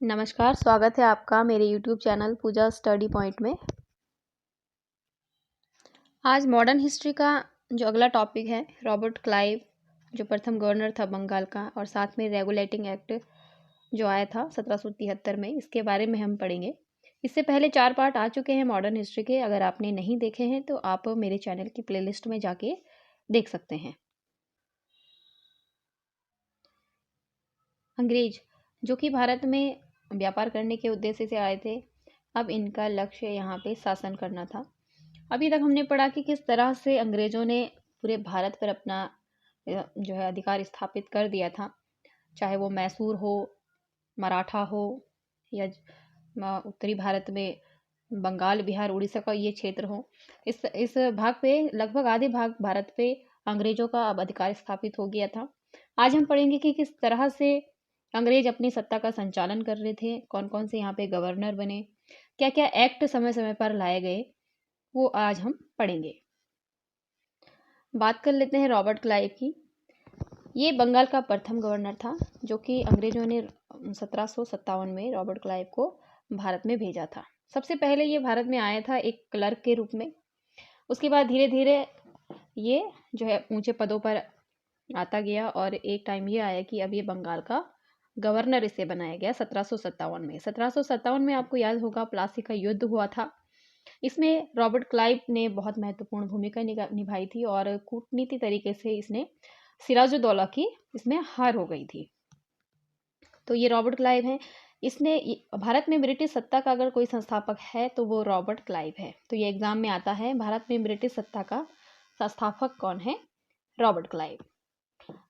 नमस्कार, स्वागत है आपका मेरे यूट्यूब चैनल पूजा स्टडी पॉइंट में। आज मॉडर्न हिस्ट्री का जो अगला टॉपिक है, रॉबर्ट क्लाइव जो प्रथम गवर्नर था बंगाल का, और साथ में रेगुलेटिंग एक्ट जो आया था 1773 में, इसके बारे में हम पढ़ेंगे। इससे पहले 4 पार्ट आ चुके हैं मॉडर्न हिस्ट्री के। अगर आपने नहीं देखे हैं तो आप मेरे चैनल की प्लेलिस्ट में जाके देख सकते हैं। अंग्रेज जो कि भारत में व्यापार करने के उद्देश्य से आए थे, अब इनका लक्ष्य यहाँ पे शासन करना था। अभी तक हमने पढ़ा कि किस तरह से अंग्रेजों ने पूरे भारत पर अपना जो है अधिकार स्थापित कर दिया था, चाहे वो मैसूर हो, मराठा हो, या उत्तरी भारत में बंगाल, बिहार, उड़ीसा का ये क्षेत्र हो। इस भाग पे लगभग आधे भाग भारत पे अंग्रेजों का अब अधिकार स्थापित हो गया था। आज हम पढ़ेंगे कि किस तरह से अंग्रेज अपनी सत्ता का संचालन कर रहे थे, कौन कौन से यहाँ पे गवर्नर बने, क्या क्या एक्ट समय समय पर लाए गए, वो आज हम पढ़ेंगे। बात कर लेते हैं रॉबर्ट क्लाइव की। ये बंगाल का प्रथम गवर्नर था, जो कि अंग्रेजों ने 1757 में रॉबर्ट क्लाइव को भारत में भेजा था। सबसे पहले ये भारत में आया था एक क्लर्क के रूप में। उसके बाद धीरे धीरे ये जो है ऊंचे पदों पर आता गया, और एक टाइम ये आया कि अब ये बंगाल का गवर्नर इसे बनाया गया 1757 में। 1757 में आपको याद होगा प्लासी का युद्ध हुआ था। इसमें रॉबर्ट क्लाइव ने बहुत महत्वपूर्ण भूमिका निभाई थी, और कूटनीति तरीके से इसने सिराजुद्दौला की इसमें हार हो गई थी। तो ये रॉबर्ट क्लाइव हैं। इसने भारत में ब्रिटिश सत्ता का अगर कोई संस्थापक है तो वो रॉबर्ट क्लाइव है। तो ये एग्जाम में आता है, भारत में ब्रिटिश सत्ता का संस्थापक कौन है? Robert Clive.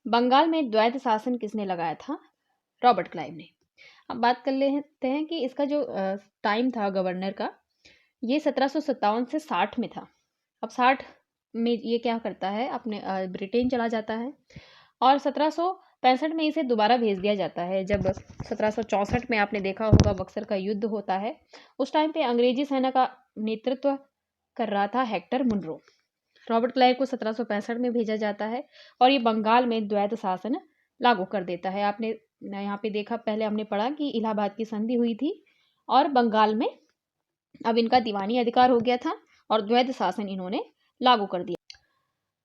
बंगाल में द्वैध शासन किसने लगाया था? रॉबर्ट क्लाइव ने। अब बात कर लेते हैं कि इसका जो टाइम था गवर्नर का, ये 1757 से 60 में था। अब 60 में ये क्या करता है, अपने ब्रिटेन चला जाता है, और 1765 में इसे दोबारा भेज दिया जाता है। जब 1764 में आपने देखा होगा बक्सर का युद्ध होता है, उस टाइम पे अंग्रेजी सेना का नेतृत्व कर रहा था हेक्टर मुनरो। रॉबर्ट क्लाइव को 1765 में भेजा जाता है, और ये बंगाल में द्वैध शासन लागू कर देता है। आपने यहाँ पे देखा, पहले हमने पढ़ा कि इलाहाबाद की संधि हुई थी, और बंगाल में अब इनका दीवानी अधिकार हो गया था, और द्वैध शासन इन्होंने लागू कर दिया।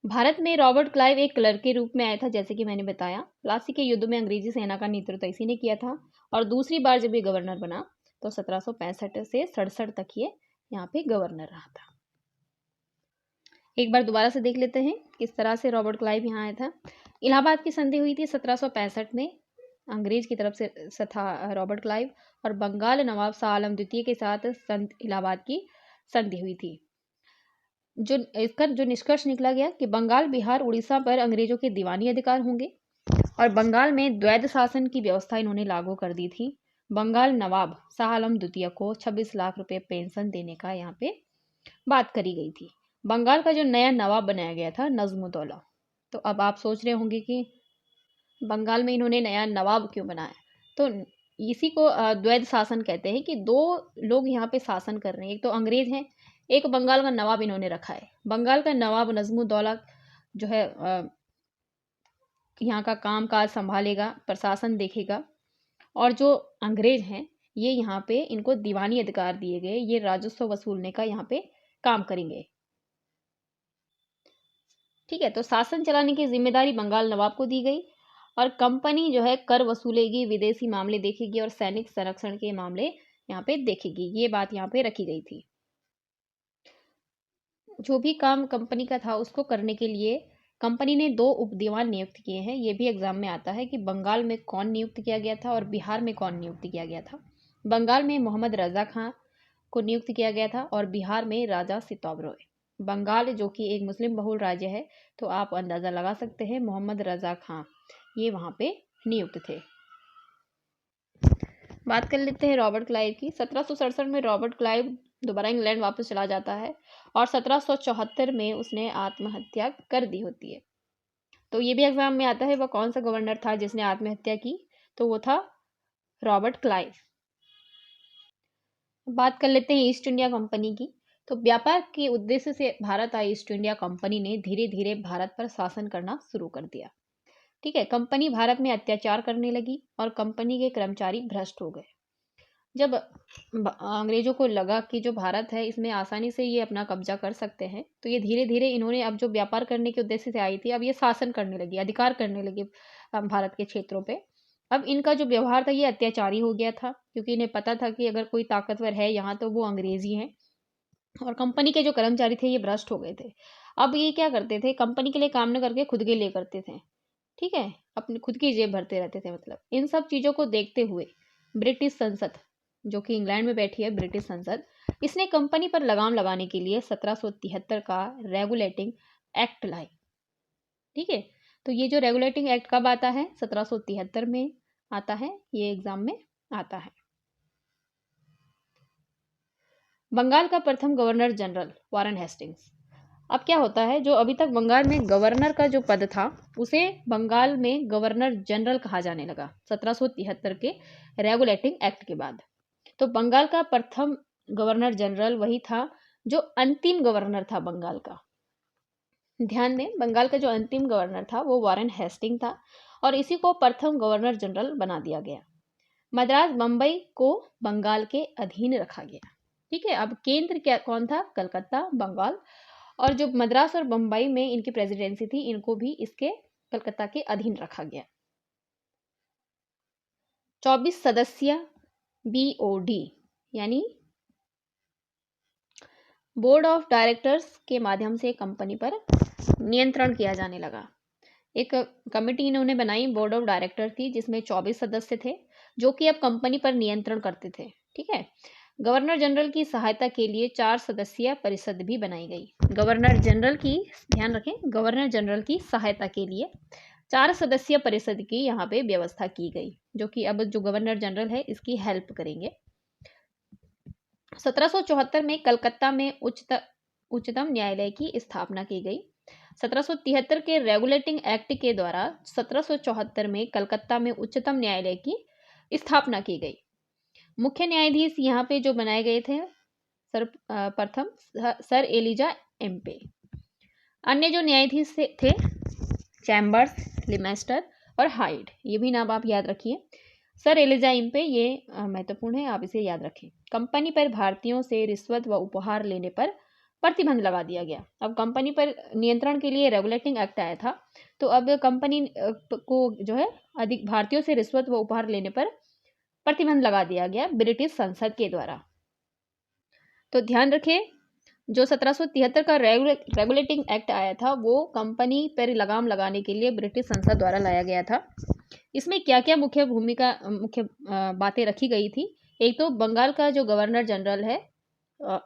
भारत में रॉबर्ट क्लाइव एक क्लर्क के रूप में आया था, जैसे कि मैंने बताया। प्लासी के युद्ध में अंग्रेजी सेना का नेतृत्व इसी ने किया था, और दूसरी बार जब ये गवर्नर बना तो 1765 से 67 तक ये यहाँ पे गवर्नर रहा था। एक बार दोबारा से देख लेते हैं किस तरह से रॉबर्ट क्लाइव यहाँ आया था। इलाहाबाद की संधि हुई थी 1765 में, अंग्रेज की तरफ से था रॉबर्ट क्लाइव, और बंगाल नवाब शाह आलम द्वितीय के साथ संत इलाहाबाद की संधि हुई थी। जो इसका जो निष्कर्ष निकला गया कि बंगाल, बिहार, उड़ीसा पर अंग्रेजों के दीवानी अधिकार होंगे, और बंगाल में द्वैध शासन की व्यवस्था इन्होंने लागू कर दी थी। बंगाल नवाब शाह आलम द्वितीय को 26 लाख रुपए पेंशन देने का यहाँ पे बात करी गई थी। बंगाल का जो नया नवाब बनाया गया था नजमुद्दौला। तो अब आप सोच रहे होंगे कि बंगाल में इन्होंने नया नवाब क्यों बनाया? तो इसी को द्वैध शासन कहते हैं, कि दो लोग यहाँ पे शासन कर रहे हैं, एक तो अंग्रेज हैं, एक बंगाल का नवाब इन्होंने रखा है। बंगाल का नवाब नजमुद्दौला जो है यहाँ का काम काज संभालेगा, प्रशासन देखेगा, और जो अंग्रेज हैं ये यहाँ पे इनको दीवानी अधिकार दिए गए, ये राजस्व वसूलने का यहाँ पे काम करेंगे। ठीक है, तो शासन चलाने की जिम्मेदारी बंगाल नवाब को दी गई, और कंपनी जो है कर वसूलेगी, विदेशी मामले देखेगी, और सैनिक संरक्षण के मामले यहाँ पे देखेगी। ये बात यहाँ पे रखी गई थी। जो भी काम कंपनी का था उसको करने के लिए कंपनी ने 2 उपदीवान नियुक्त किए हैं। ये भी एग्जाम में आता है कि बंगाल में कौन नियुक्त किया गया था और बिहार में कौन नियुक्त किया गया था। बंगाल में मोहम्मद रजा खां को नियुक्त किया गया था, और बिहार में राजा सितौब रॉय। बंगाल जो कि एक मुस्लिम बहुल राज्य है, तो आप अंदाज़ा लगा सकते हैं मोहम्मद रजा खां ये वहाँ पे नियुक्त थे। बात कर लेते हैं रॉबर्ट क्लाइव की। 1767 में रॉबर्ट क्लाइव दोबारा इंग्लैंड वापस चला जाता है, और 1774 में उसने आत्महत्या कर दी होती है। तो ये भी एग्जाम में आता है, वह कौन सा गवर्नर था जिसने आत्महत्या की? तो वो था रॉबर्ट क्लाइव। बात कर लेते हैं ईस्ट इंडिया कंपनी की। तो व्यापार के उद्देश्य से भारत आई ईस्ट इंडिया कंपनी ने धीरे धीरे भारत पर शासन करना शुरू कर दिया। ठीक है, कंपनी भारत में अत्याचार करने लगी, और कंपनी के कर्मचारी भ्रष्ट हो गए। जब अंग्रेज़ों को लगा कि जो भारत है इसमें आसानी से ये अपना कब्जा कर सकते हैं, तो ये धीरे-धीरे इन्होंने अब जो व्यापार करने के उद्देश्य से आई थी, अब ये शासन करने लगी, अधिकार करने लगी भारत के क्षेत्रों पे। अब इनका जो व्यवहार था ये अत्याचारी हो गया था, क्योंकि इन्हें पता था कि अगर कोई ताकतवर है यहाँ तो वो अंग्रेज़ ही हैं, और कंपनी के जो कर्मचारी थे ये भ्रष्ट हो गए थे। अब ये क्या करते थे, कंपनी के लिए काम न करके खुद के लिए करते थे, ठीक है? अपनी खुद की जेब भरते रहते थे मतलब। इन सब चीज़ों को देखते हुए ब्रिटिश संसद, जो कि इंग्लैंड में बैठी है ब्रिटिश संसद, इसने कंपनी पर लगाम लगाने के लिए 1773 का रेगुलेटिंग एक्ट लाई, ठीक है? तो ये जो रेगुलेटिंग एक्ट कब आता है? 1773 में आता है, ये एग्जाम में आता है। बंगाल का प्रथम गवर्नर जनरल वारेन हेस्टिंग्स। अब क्या होता है, जो अभी तक बंगाल में गवर्नर का जो पद था उसे बंगाल में गवर्नर जनरल कहा जाने लगा 1773 के रेगुलेटिंग एक्ट के बाद। तो बंगाल का प्रथम गवर्नर जनरल वही था जो अंतिम गवर्नर था बंगाल का। ध्यान दें, बंगाल का जो अंतिम गवर्नर था वो वारेन हेस्टिंग था, और इसी को प्रथम गवर्नर जनरल बना दिया गया। मद्रास बम्बई को बंगाल के अधीन रखा गया, ठीक है? अब केंद्र क्या कौन था? कलकत्ता, बंगाल, और जो मद्रास और बम्बई में इनकी प्रेसिडेंसी थी इनको भी इसके कलकत्ता के अधीन रखा गया। 24 सदस्य BOD यानी बोर्ड ऑफ डायरेक्टर्स के माध्यम से कंपनी पर नियंत्रण किया जाने लगा। एक कमेटी इन्होंने बनाई, बोर्ड ऑफ डायरेक्टर थी, जिसमें 24 सदस्य थे जो कि अब कंपनी पर नियंत्रण करते थे, ठीक है? गवर्नर जनरल की सहायता के लिए 4 सदस्यीय परिषद भी बनाई गई। गवर्नर जनरल की, ध्यान रखें, गवर्नर जनरल की सहायता के लिए 4 सदस्यीय परिषद की यहाँ पे व्यवस्था की गई, जो कि अब जो गवर्नर जनरल है इसकी हेल्प करेंगे। 1774 में कलकत्ता में उच्चतम न्यायालय की स्थापना की गई। 1773 के रेगुलेटिंग एक्ट के द्वारा 1774 में कलकत्ता में उच्चतम न्यायालय की स्थापना की गई। मुख्य न्यायाधीश यहाँ पे जो बनाए गए थे प्रथम सर एलिजा एम्पे। अन्य जो न्यायाधीश थे चैम्बर्स, लिमेस्टर और हाइड, ये भी नाम आप याद रखिए। सर एलिजा एम्पे ये महत्वपूर्ण है, आप इसे याद रखें। कंपनी पर भारतीयों से रिश्वत व उपहार लेने पर प्रतिबंध लगा दिया गया। अब कंपनी पर नियंत्रण के लिए रेगुलेटिंग एक्ट आया था, तो अब कंपनी को जो है अधिक भारतीयों से रिश्वत व उपहार लेने पर प्रतिबंध लगा दिया गया ब्रिटिश संसद के द्वारा। तो ध्यान रखें, जो 1773 का रेगुलेटिंग एक्ट आया था वो कंपनी पर लगाम लगाने के लिए ब्रिटिश संसद द्वारा लाया गया था। इसमें क्या क्या मुख्य बातें रखी गई थी? एक तो बंगाल का जो गवर्नर जनरल है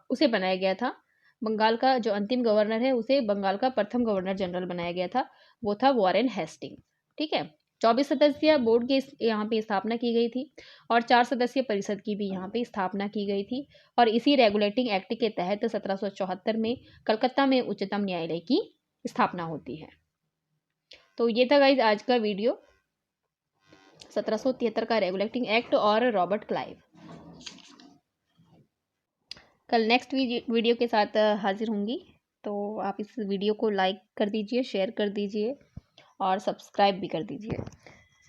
उसे बनाया गया था। बंगाल का जो अंतिम गवर्नर है उसे बंगाल का प्रथम गवर्नर जनरल बनाया गया था, वो था वारेन हेस्टिंग, ठीक है? 24 सदस्यीय बोर्ड की यहाँ पे स्थापना की गई थी, और 4 सदस्यीय परिषद की भी यहाँ पे स्थापना की गई थी, और इसी रेगुलेटिंग एक्ट के तहत 1774 में कलकत्ता में उच्चतम न्यायालय की स्थापना होती है। तो ये था गाइज आज का वीडियो, 1773 का रेगुलेटिंग एक्ट और रॉबर्ट क्लाइव। कल नेक्स्ट वीडियो के साथ हाजिर होंगी, तो आप इस वीडियो को लाइक कर दीजिए, शेयर कर दीजिए और सब्सक्राइब भी कर दीजिए।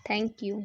Thank you.